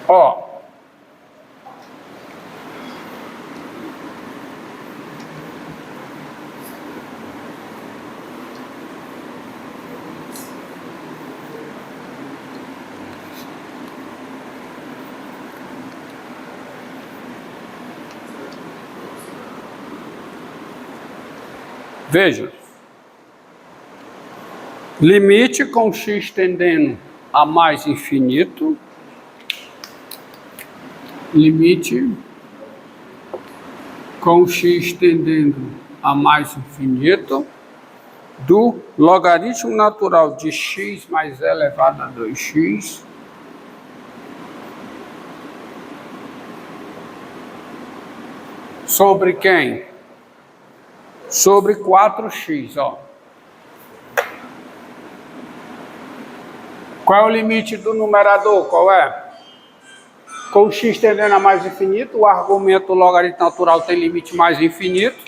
Ó. Veja, limite com x tendendo a mais infinito, limite com x tendendo a mais infinito do logaritmo natural de x mais e elevado a 2x sobre quem? Sobre 4x, ó. Qual é o limite do numerador? Qual é? Com x tendendo a mais infinito, o argumento logaritmo natural tem limite mais infinito,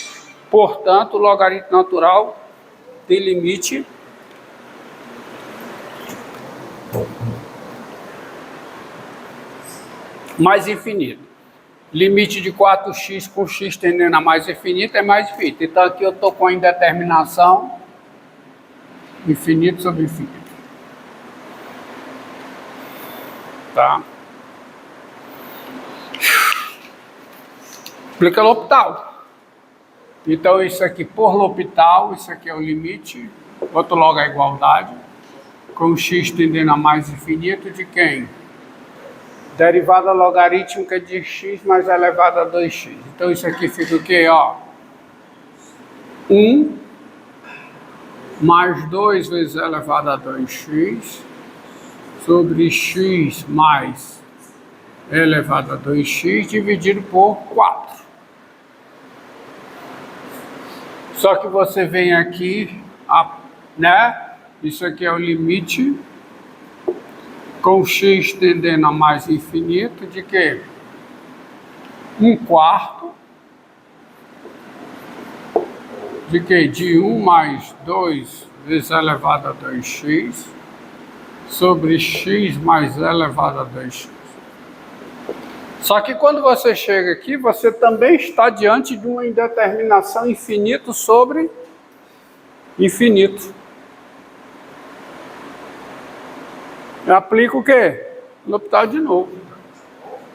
portanto, o logaritmo natural tem limite mais infinito. Limite de 4x com x tendendo a mais infinito é mais infinito. Então aqui eu estou com a indeterminação infinito sobre infinito. Tá? Explica L'Hopital. Então isso aqui por L'Hopital, isso aqui é o limite, outro logo a igualdade, com x tendendo a mais infinito de quem? Derivada logarítmica de x mais elevado a 2x. Então isso aqui fica o quê? Ó, 1 mais 2 vezes elevado a 2x sobre x mais elevado a 2x dividido por 4. Só que você vem aqui, né? Isso aqui é o limite com x tendendo a mais infinito de quê? 1/4 de quê? De 1 mais 2 vezes elevado a 2x sobre x mais elevado a 2x. Só que quando você chega aqui, você também está diante de uma indeterminação infinito sobre infinito. Eu aplico o quê? L'Hopital de novo.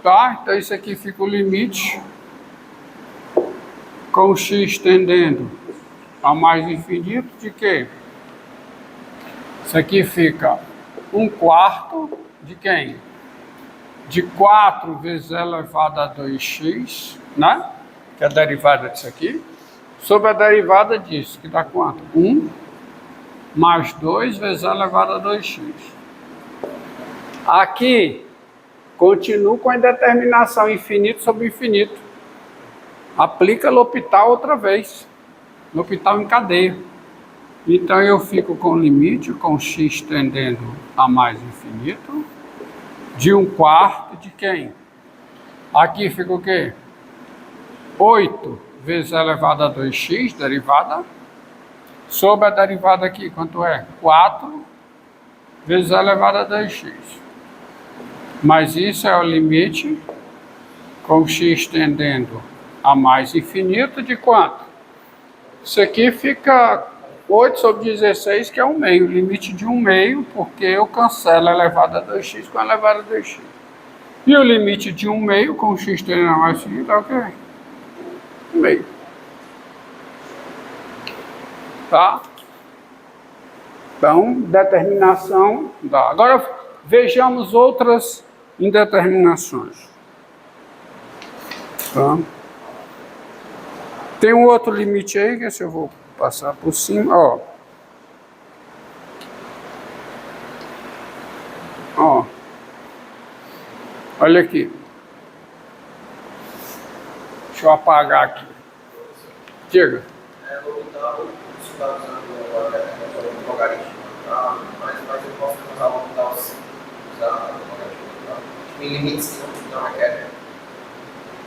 Tá? Então isso aqui fica o limite com x tendendo a mais infinito de quê? Isso aqui fica 1/4 de quem? De 4 vezes elevado a 2x, né? Que é a derivada disso aqui, sobre a derivada disso, que dá quanto? 1 mais 2 vezes elevado a 2x. Aqui, continuo com a indeterminação infinito sobre infinito. Aplica L'Hopital outra vez. L'Hopital em cadeia. Então eu fico com o limite com x tendendo a mais infinito de 1/4 de quem? Aqui fica o quê? 8 vezes elevado a 2x, derivada, sobre a derivada aqui, quanto é? 4 vezes elevado a 2x. Mas isso é o limite com x tendendo a mais infinito de quanto? Isso aqui fica 8 sobre 16, que é 1/2, limite de 1/2, porque eu cancelo elevado a 2x com elevado a 2x. E o limite de 1/2 com x tendendo a mais infinito é o quê? 1/2. Tá? Então, determinação dá. Agora, vejamos outras indeterminações. Tá? Tem um outro limite aí, que eu vou passar por cima, ó. Ó. Olha aqui. Deixa eu apagar aqui. Diga. L'Hopital, você está usando o logaritmo, mas eu posso usar o L'Hopital sem usar o logaritmo. Tem limites que não requerem.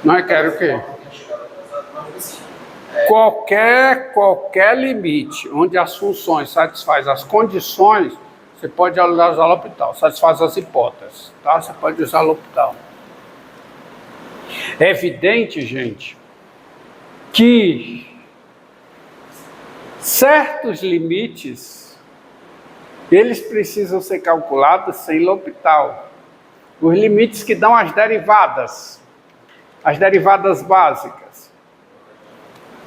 Não requer o quê? Qualquer limite onde as funções satisfazem as condições, Você pode usar L'Hopital, satisfaz as hipóteses, tá? Você pode usar L'Hopital. É evidente, gente, que certos limites, eles precisam ser calculados sem L'Hopital. Os limites que dão as derivadas básicas.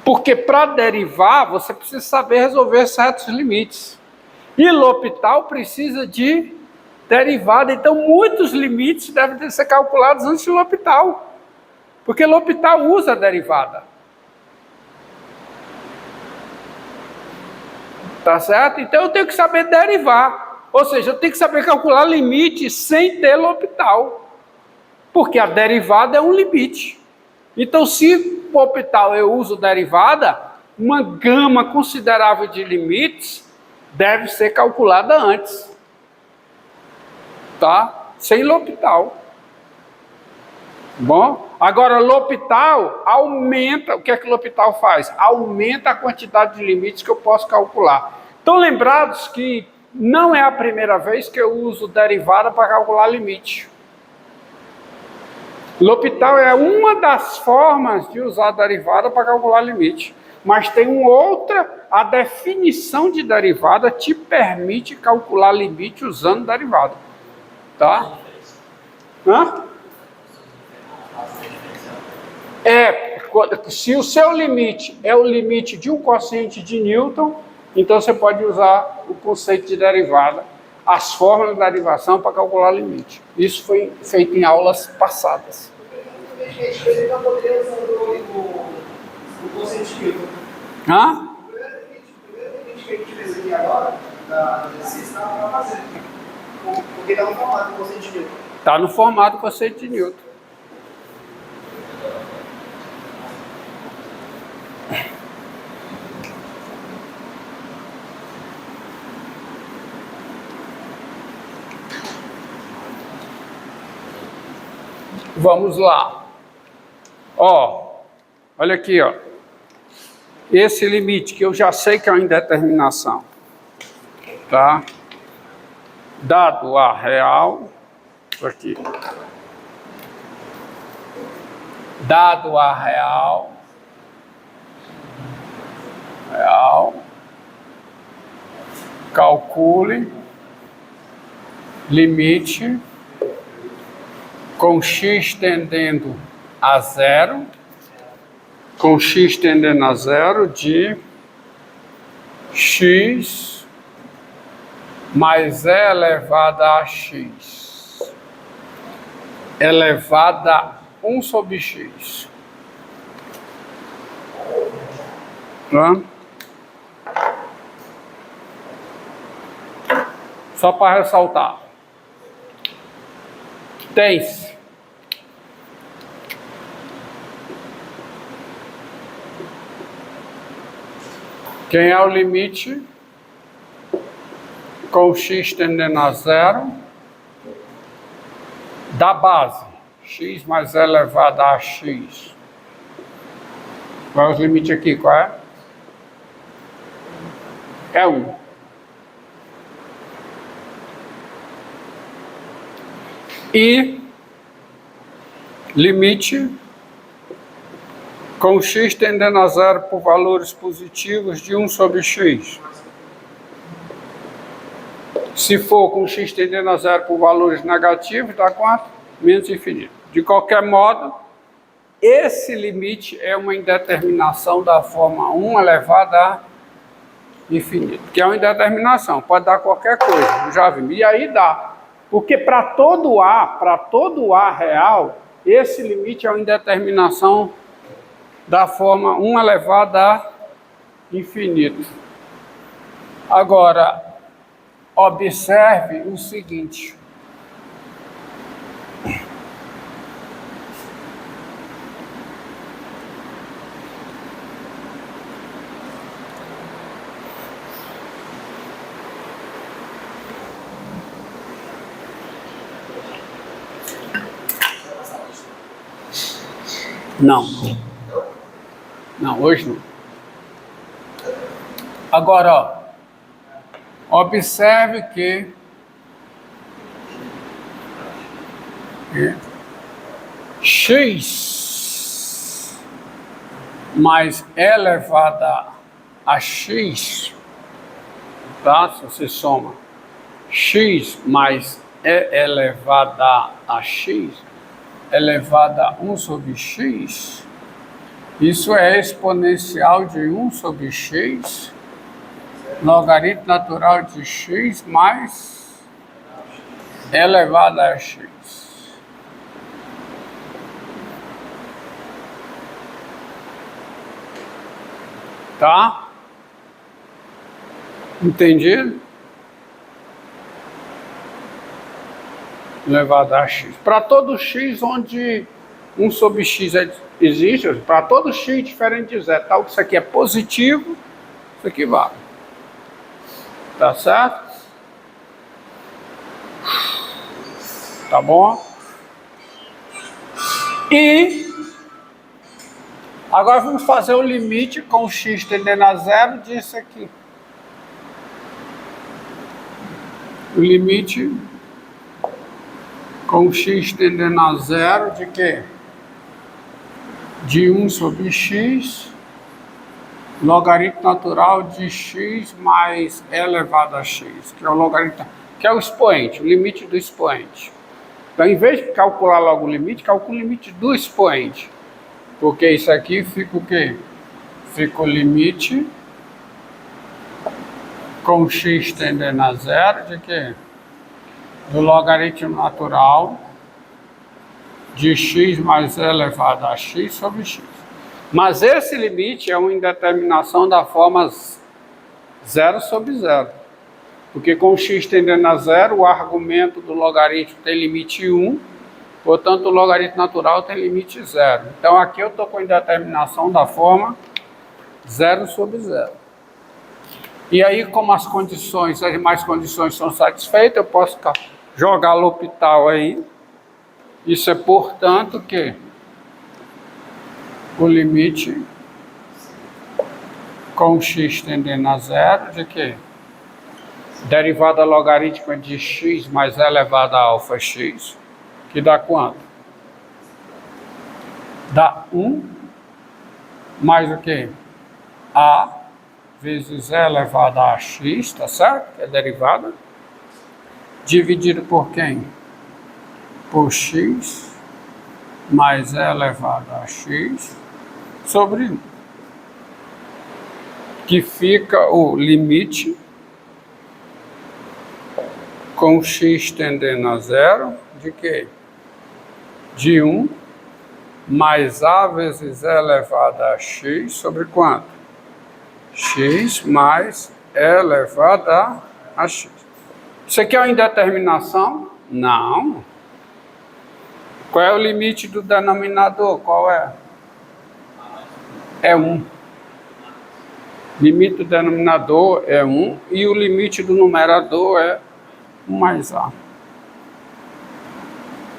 Porque para derivar, você precisa saber resolver certos limites. E L'Hopital precisa de derivada. Então, muitos limites devem ser calculados antes de L'Hopital. Porque L'Hopital usa a derivada. Tá certo? Então, eu tenho que saber derivar. Ou seja, eu tenho que saber calcular limite sem ter L'Hopital. Porque a derivada é um limite. Então, se o L'Hopital eu uso derivada, uma gama considerável de limites deve ser calculada antes. Tá? Sem L'Hopital. Bom, agora L'Hopital aumenta, o que é que L'Hopital faz? Aumenta a quantidade de limites que eu posso calcular. Então, lembrados que não é a primeira vez que eu uso derivada para calcular limite. L'Hopital é uma das formas de usar a derivada para calcular limite. Mas tem outra, a definição de derivada te permite calcular limite usando derivada. Tá? Hã? Se o seu limite é o limite de um quociente de Newton, então você pode usar o conceito de derivada, as fórmulas de derivação para calcular limite. Isso foi feito em aulas passadas. Então poderia usar o conceito de Newton. Hã? O primeiro limite que a gente fez aqui agora, da exercício, estava para fazer. Porque está no formato do conceito de Newton. Está no formato do conceito de Newton. Vamos lá. Ó, olha aqui, ó. Esse limite que eu já sei que é uma indeterminação, tá? Dado A real, aqui. Dado A real, calcule limite com x tendendo a zero, de x mais e elevado a x elevado a 1 sobre x. Tá? Só para ressaltar. Tem-se quem é o limite com x tendendo a zero da base x mais elevado a x. Qual é o limite aqui? Qual é? É 1. E limite com x tendendo a zero por valores positivos de 1 sobre x. Se for com x tendendo a zero por valores negativos, dá quanto? Menos infinito. De qualquer modo, esse limite é uma indeterminação da forma 1 elevado a infinito, que é uma indeterminação, pode dar qualquer coisa, já vimos. E aí dá. Porque para todo A real, esse limite é uma indeterminação da forma 1 elevado a infinito. Agora, observe o seguinte. Não. Não, hoje não. Agora, ó, observe que x mais e elevada a x, tá? Se você soma x mais e elevada a x elevada a 1 sobre x, isso é exponencial de 1 sobre x, logaritmo natural de x mais elevado a x. Tá? Entendido? Elevado a x. Para todo x onde 1 sobre x existe, para todo x diferente de zero, tal que isso aqui é positivo, isso aqui vale. Tá certo? Tá bom? E agora vamos fazer o limite com o x tendendo a zero disso aqui. O limite com o x tendendo a zero de quê? De 1 sobre x, logaritmo natural de x mais e elevado a x, que é o logaritmo, que é o expoente, o limite do expoente. Então, em vez de calcular logo o limite, calcula o limite do expoente. Porque isso aqui fica o quê? Fica o limite com x tendendo a zero de quê? Do logaritmo natural de x mais e elevado a x sobre x. Mas esse limite é uma indeterminação da forma 0 sobre 0. Porque com x tendendo a zero, o argumento do logaritmo tem limite 1, portanto o logaritmo natural tem limite 0. Então aqui eu estou com a indeterminação da forma 0 sobre 0. E aí, como as demais condições são satisfeitas, eu posso jogar L'Hopital aí. Isso é, portanto, que o limite com x tendendo a zero de quê? Derivada logarítmica de x mais e elevado a alfa x, que dá quanto? Dá 1 mais o quê? A vezes e elevado a x, tá certo? Que é derivada. Dividido por quem? Por x mais e elevado a x sobre 1. Que fica o limite com x tendendo a zero de quê? De 1 mais a vezes e elevado a x sobre quanto? X mais e elevado a x. Isso aqui é uma indeterminação? Não. Qual é o limite do denominador? Qual é? É 1. Limite do denominador é 1 e o limite do numerador é 1 mais a.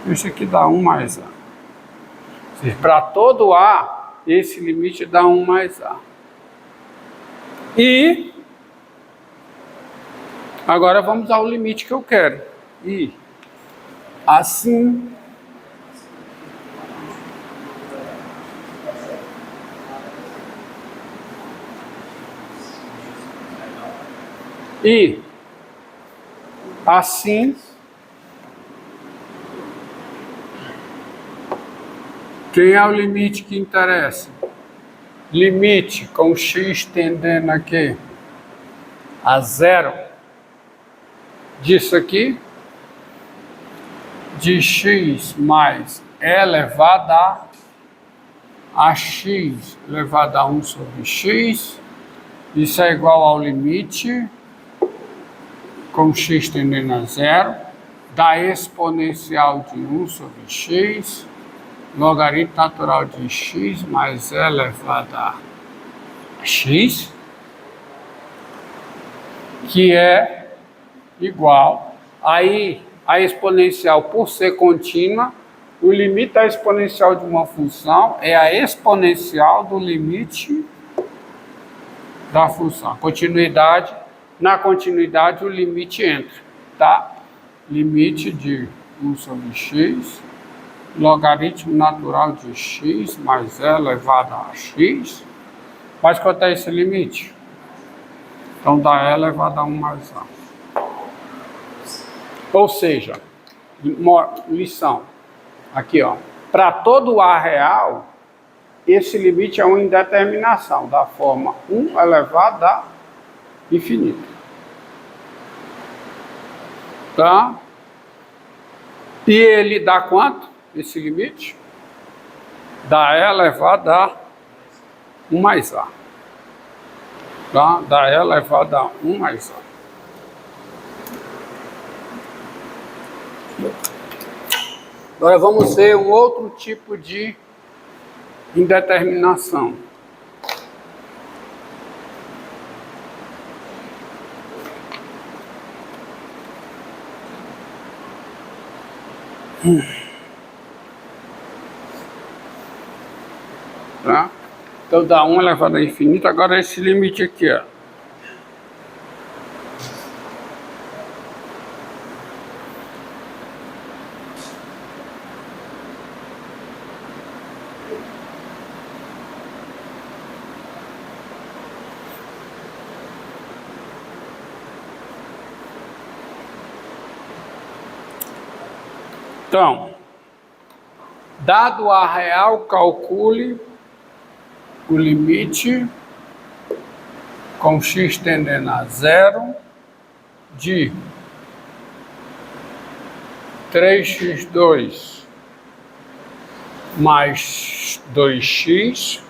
Isso aqui dá 1 mais a. Para todo a, esse limite dá 1 mais a. E agora vamos ao limite que eu quero. E assim quem é o limite que interessa? Limite com x tendendo a quê? A zero disso aqui, de x mais e elevado a x elevado a 1 sobre x, isso é igual ao limite com x tendendo a zero, da exponencial de 1 sobre x, logaritmo natural de x mais e elevado a x, que é igual, aí a exponencial, por ser contínua, o limite da exponencial de uma função é a exponencial do limite da função. Continuidade, na continuidade o limite entra, tá? Limite de 1 sobre x logaritmo natural de x mais e elevado a x. Mas quanto é esse limite? Então dá e elevado a 1 mais a. Ou seja, lição, aqui ó, para todo A real, esse limite é uma indeterminação, da forma 1 elevado a infinito. Tá? E ele dá quanto? Esse limite? Dá E elevado a 1 mais A. Tá? Dá E elevado a 1 mais A. Agora vamos ver um outro tipo de indeterminação. Tá? Então dá 1 elevado a infinito. Agora esse limite aqui, ó. Então, dado A real, calcule o limite com x tendendo a 0 de 3x2 mais 2x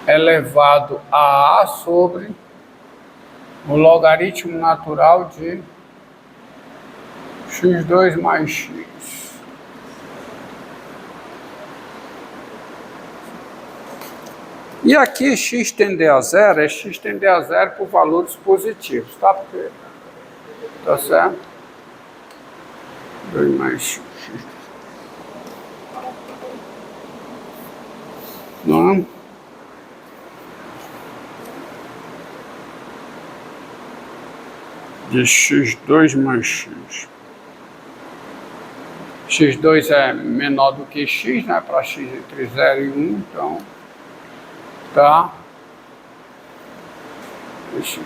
elevado a A sobre o logaritmo natural de x2 mais x. E aqui x tender a 0 é x tender a 0 por valores positivos, tá? Porque, tá certo? 2 mais x. Não? De x2 mais x. x2 é menor do que x, né? Para x entre 0 e 1, então, tá? X.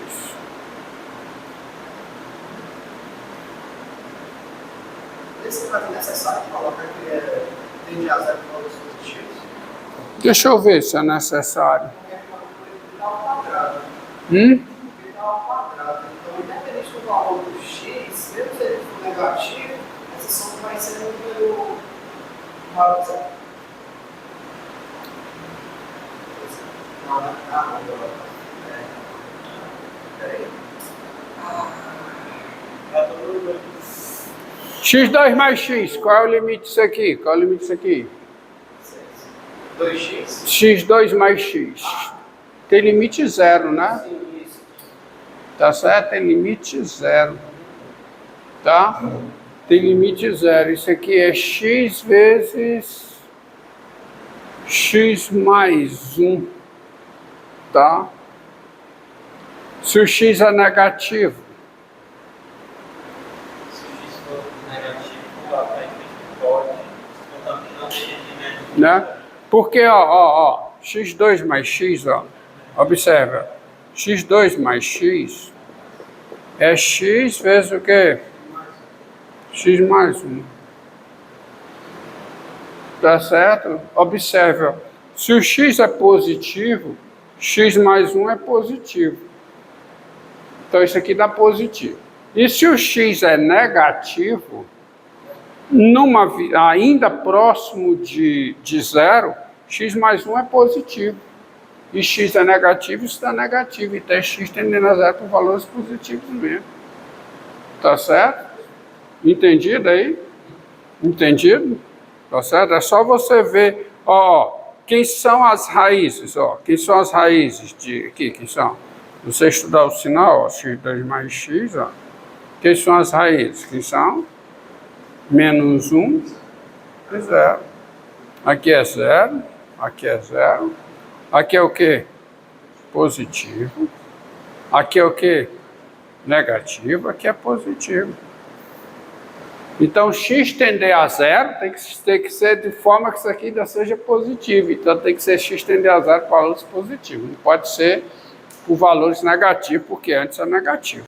Esse vai ser necessário colocar que tende a 0 com valores positivos? Deixa eu ver se é necessário. Porque ele dá ao quadrado. Hum? Ele dá ao quadrado. Então, independente do valor do x, mesmo se ele for negativo, essa soma vai ser um número maior que 0. Não, não. Peraí. x2 mais x, qual é o limite disso aqui? Qual é o limite disso aqui? 2x? x2 mais x. Tem limite 0, né? Sim, isso. Tá certo? Tem limite 0. Tá? Tem limite 0. Isso aqui é x vezes x mais 1. Tá? Se o x é negativo, né? Porque, ó, x2 mais x, ó, observa, x2 mais x é x vezes o quê? X mais 1. Tá certo? Observa, se o x é positivo, x mais 1 é positivo. Então isso aqui dá positivo. E se o x é negativo, ainda próximo de 0, x mais 1 é positivo. E x é negativo, isso dá negativo. Então é x tendendo a 0 por valores positivos mesmo. Tá certo? Entendido aí? Entendido? Tá certo? É só você ver, ó, quem são as raízes, ó. Quem são as raízes de aqui, quem são? Você estudar o sinal, ó, x2 mais x, ó. Quem são as raízes? Quem são? Menos 1 é 0. Aqui é 0, aqui é 0. Aqui é o quê? Positivo. Aqui é o quê? Negativo, aqui é positivo. Então, x tender a zero tem que ser de forma que isso aqui ainda seja positivo. Então, tem que ser x tender a zero com valores positivos. Não pode ser com valores negativos, porque antes é negativo.